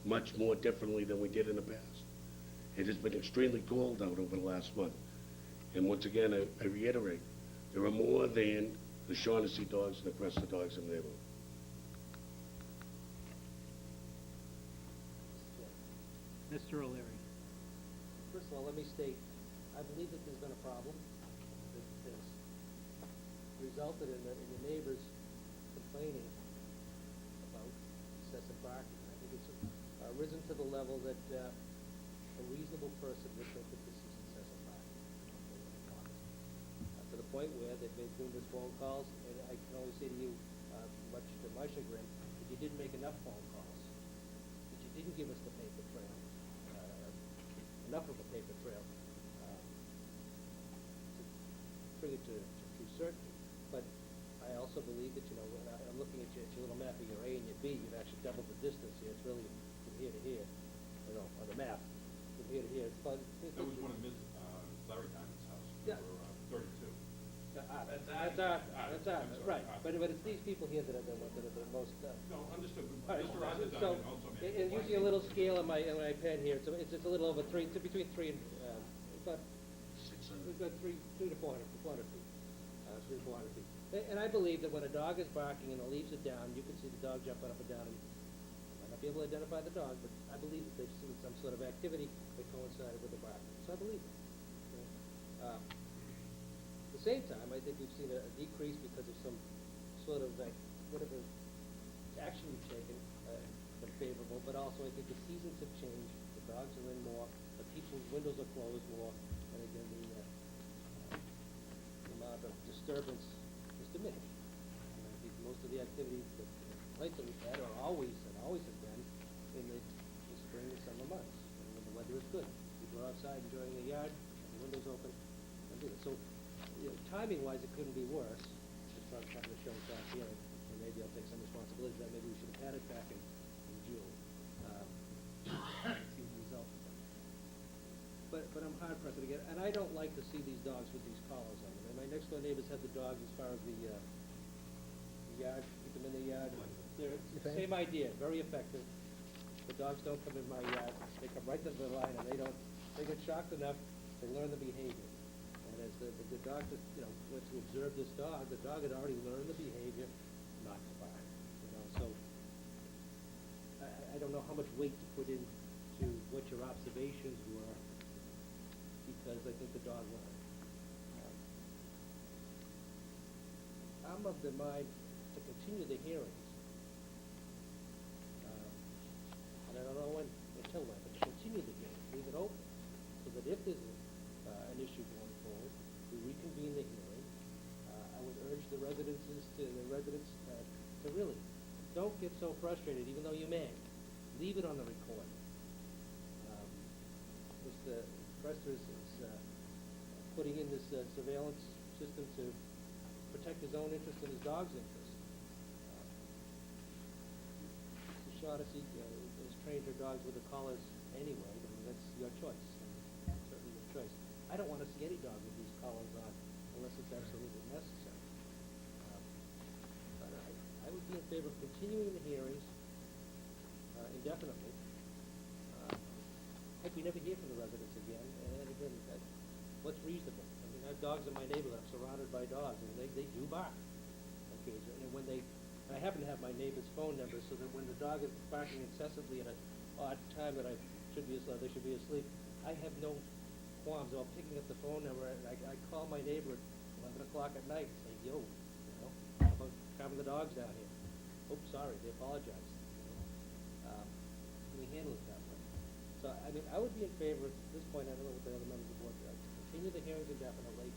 much more differently than we did in the past. It has been extremely cold out over the last month. And once again, I reiterate, there are more than the Shaughnessy dogs and the Cresta dogs in the neighborhood. Mr. O'Leary. First of all, let me state, I believe that there's been a problem that has resulted in the neighbors complaining about excessive parking. I think it's risen to the level that a reasonable person would think that this is excessive parking. To the point where they've made numerous phone calls, and I can only say to you, much to my chagrin, that you didn't make enough phone calls, that you didn't give us the paper trail, enough of a paper trail to bring it to true certainty. But I also believe that, when I'm looking at your little map of your A and your B, you've actually doubled the distance here. It's really from here to here, on the map, from here to here. It's about, That was one of Ms. Larry Diamond's house. Yeah. Number 32. That's our, right. But it's these people here that are the most. No, understood. All right, Mr. Roger so, Diamond also made. and using a little scale on my pen here, it's a little over between 3 and, about, we've got 2 to 400 feet, 3 to 400 feet. And I believe that when a dog is barking and the leaves are down, you can see the dog jumping up and down, and you might not be able to identify the dog, but I believe that they've seen some sort of activity that coincided with the barking. So I believe it. At the same time, I think we've seen a decrease because of some sort of whatever action we've taken, been favorable, but also I think the seasons have changed, the dogs are in more, the people's windows are closed more, and again, the amount of disturbance is diminished. And I think most of the activities, the complaints that we've had are always have been in the spring and summer months, and when the weather is good. People are outside enjoying the yard, and the windows open, and do it. So, timing-wise, it couldn't be worse, as far as having the show back here, and maybe I'll take some responsibility for that. Maybe we should have had it back in June. See the result of it. But I'm hard pressed again, and I don't like to see these dogs with these collars on them. And my next door neighbors have the dogs as far as the yard, keep them in the yard. They're the same idea, very effective. The dogs don't come in my yard; they come right to the line, and they get shocked enough, they learn the behavior. And as the dog just, went to observe this dog, the dog had already learned the behavior not to bark. So I don't know how much weight to put into what your observations were, because I think the dog learned. I'm of the mind to continue the hearings, and I don't know until when, but to continue the hearings, leave it open, so that if there's an issue going forward, we reconvene the hearing. I would urge the residents to really don't get so frustrated, even though you may. Leave it on the recording. Mr. Prester is putting in this surveillance system to protect his own interest and his dog's interest. Mr. Shaughnessy has trained her dogs with the collars anyway. I mean, that's your choice, and certainly your choice. I don't want to see any dog with these collars on unless it's absolutely necessary. But I would be in favor of continuing the hearings indefinitely. Hope we never hear from the residents again. And again, what's reasonable? I mean, I have dogs in my neighborhood. I'm surrounded by dogs, and they do bark occasionally. And when I happen to have my neighbor's phone number, so that when the dog is barking incessantly at an odd time that they should be asleep, I have no qualms about picking up the phone number, and I call my neighbor at 11 o'clock at night and say, yo, how about calming the dogs down here? Oops, sorry, they apologize. We handle it that way. So, I mean, I would be in favor at this point, I don't know what the other members of the board, to continue the hearings indefinitely.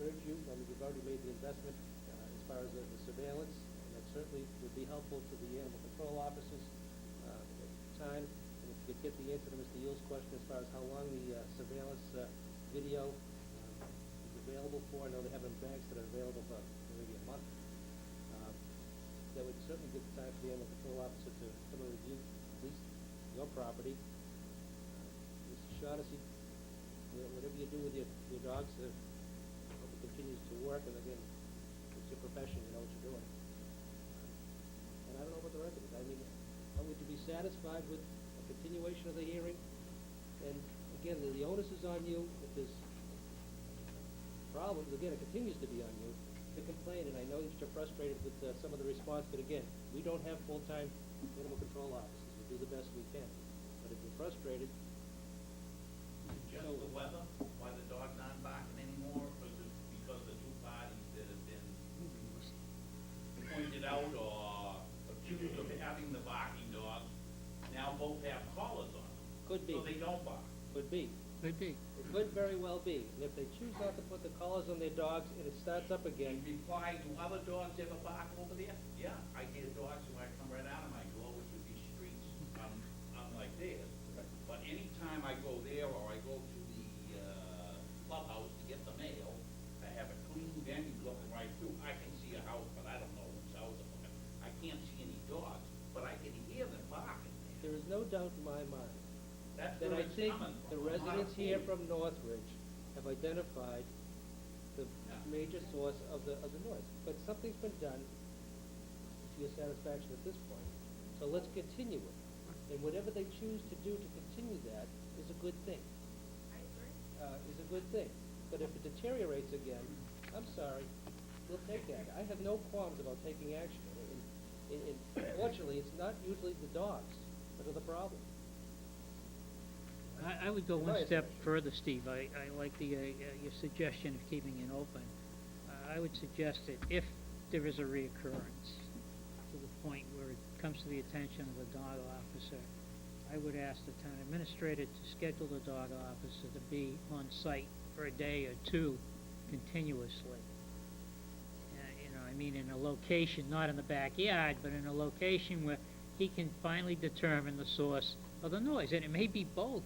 Urge you, I mean, we've already made the investment as far as the surveillance, and that certainly would be helpful to the animal control officers at the time. And if you could get the answer to Mr. Yield's question as far as how long the surveillance video is available for. I know they have them banks that are available for maybe a month. That would certainly give the time for the animal control officer to come and review at least your property. Mr. Shaughnessy, whatever you do with your dogs, I hope it continues to work. And again, it's your profession, you know what you're doing. And I don't know about the residents. I mean, I satisfied with a continuation of the hearing, and again, the onus is on you. If there's problems, again, it continues to be on you to complain, and I know that you're frustrated with some of the response, but again, we don't have full-time animal control officers. We do the best we can. But if you're frustrated, Just the weather, why the dogs aren't barking anymore, because the two parties that have been pointed out or accused of having the barking dogs now both have collars on them. could be, So they don't bark. could be. Could be. It could very well be. And if they choose not to put the collars on their dogs and it starts up In again, reply, do other dogs ever bark over there? Yeah, I hear dogs when I come right out of my door, which would be streets, unlike theirs. But anytime I go there or I go to the, clubhouse to get the mail, I have a clean venue looking right through. I can see a house, but I don't know whose house I'm looking. I can't see any dogs, but I can hear them barking there. there is no doubt in my mind That's that where I it's think coming from. the I'm not residents here fooling. from Northridge have identified the Yeah. major source of the noise. But something's been done to your satisfaction at this point. So let's continue it. And whatever they choose to do to continue that is a good thing. Is a good thing. But if it deteriorates again, I'm sorry, we'll take that. I have no qualms about taking action. And fortunately, it's not usually the dogs that are the problem. I would go In my one step estimation. further, Steve. I like your suggestion of keeping it open. I would suggest that if there is a reoccurrence to the point where it comes to the attention of the dog officer, I would ask the town administrator to schedule the dog officer to be on site for a day or two continuously. I mean, in a location, not in the backyard, but in a location where he can finally determine the source of the noise. And it may be both,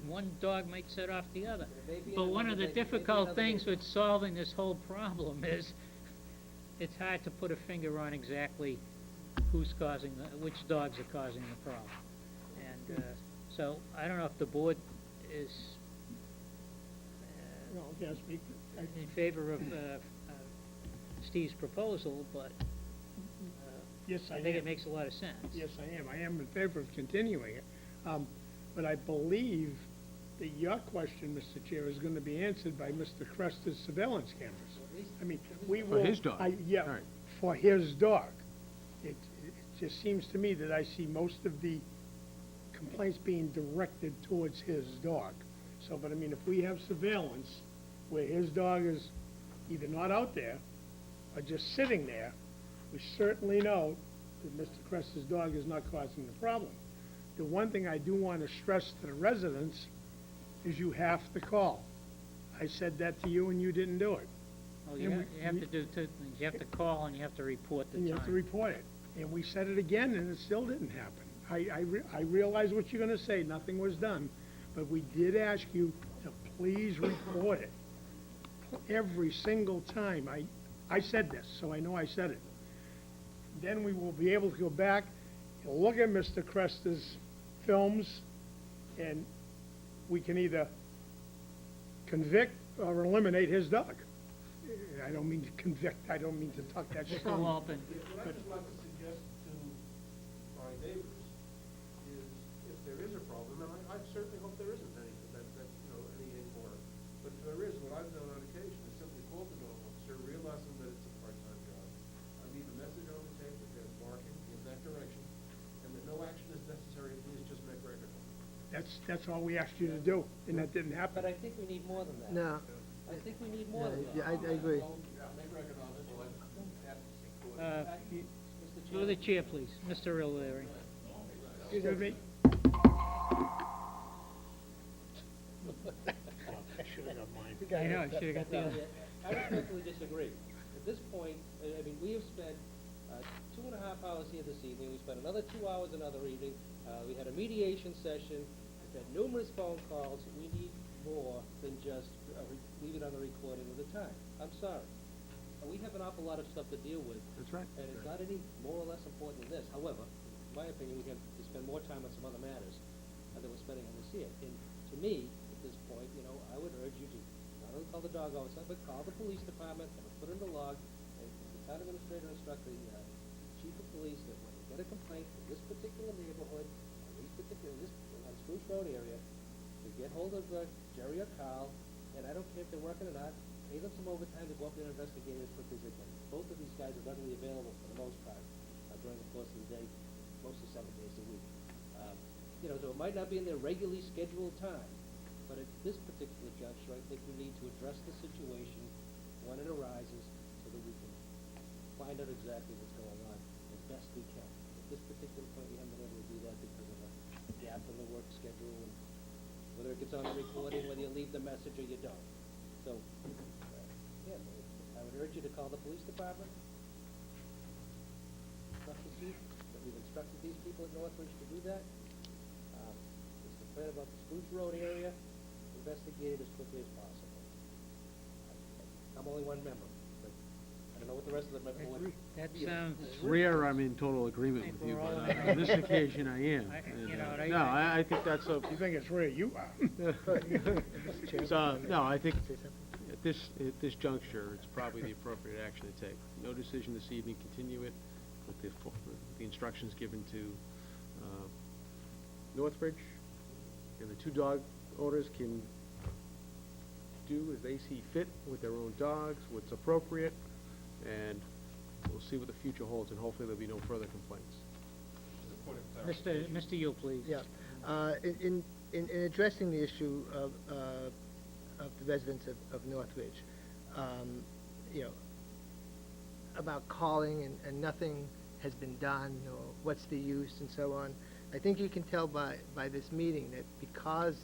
one dog might set off the other. It may be But one of the another day, maybe difficult another things day. with solving this whole problem is it's hard to put a finger on exactly which dogs are causing the problem. And so I don't know if the board is Well, yes, in favor of Steve's proposal, but yes, I think it makes a lot of sense. Yes, I am. I am in favor of continuing it. But I believe that your question, Mr. Chair, is gonna be answered by Mr. Cresta's surveillance cameras. I mean, we will. his dog. Yeah, Right. for his dog. It just seems to me that I see most of the complaints being directed towards his dog. So, but I mean, if we have surveillance where his dog is either not out there or just sitting there, we certainly know that Mr. Cresta's dog is not causing the problem. The one thing I do want to stress to the residents is you have to call. I said that to you and you didn't do it. Well, And you have to do two things. You have to call and you have to report the And you have to time. report it. And we said it again and it still didn't happen. I realize what you're gonna say, nothing was done, but we did ask you to please report it. Every single time. I said this, so I know I said it. Then we will be able to go back and look at Mr. Cresta's films, and we can either convict or eliminate his dog. I don't mean to convict, I don't mean to talk that Mr. strong. Walton, What I'd just like to suggest to my neighbors is, if there is a problem, and I certainly hope there isn't any, any more, but if there is, what I've done on occasion is simply call the dog officer, realize that it's a part-time job. I leave a message on the tape that there's barking in that direction, and that no action is necessary, please just make record of it. That's all we asked you to do, and that didn't happen. But I think we need more than that. No, I think we need more than that. yeah, I agree. Yeah, make record of it, well, Mr. go to the Chairman, chair, please. Mr. O'Leary. Excuse me? I should've got mine. I know, should've got the other. I respectfully disagree. At this point, I mean, we have spent 2.5 hours here this evening, we spent another 2 hours another evening, we had a mediation session, we've had numerous phone calls, we need more than just leave it on the recording of the time. I'm sorry. We have an awful lot of stuff to deal with. That's right. And it's not any more or less important than this. However, in my opinion, we have to spend more time on some other matters than we're spending on this here. And to me, at this point, I would urge you to not only call the dog officer, but call the police department, and put it in the log, and the town administrator instruct the chief of police that when you get a complaint from this particular neighborhood, Road area, to get hold of Jerry or Carl, and I don't care if they're working or not, pay them some overtime to go up there and investigate it as quickly as they can. Both of these guys are readily available for the most part, during the course of the day, mostly 7 days a week. You know, so it might not be in their regularly scheduled time, but at this particular juncture, I think we need to address the situation when it arises so that we can find out exactly what's going on as best we can. At this particular point, we haven't been able to do that because of a gap in the work schedule, and whether it gets on the recording, whether you leave the message or you don't. So, yeah, I would urge you to call the police department, instruct the chief, that we've instructed these people at Northbridge to do that. Just complain about the Spruce Road area, investigate it as quickly as possible. I'm only one member, but I don't know what the rest of the members would. That sounds, It's rare I'm in total agreement with you, but on this occasion I am. And, you know, no, I think that's a, You think it's rare, you are. so, no, I think at this juncture, it's probably the appropriate action to take. No decision this evening, continue it with the instructions given to Northbridge, and the 2 dog owners can do as they see fit with their own dogs, what's appropriate, and we'll see what the future holds, and hopefully there'll be no further complaints. Just a point of clarification. Mr. Yule, please. Yeah, in addressing the issue of the residents of Northridge, you know, about calling and nothing has been done, or what's the use and so on, I think you can tell by this meeting that because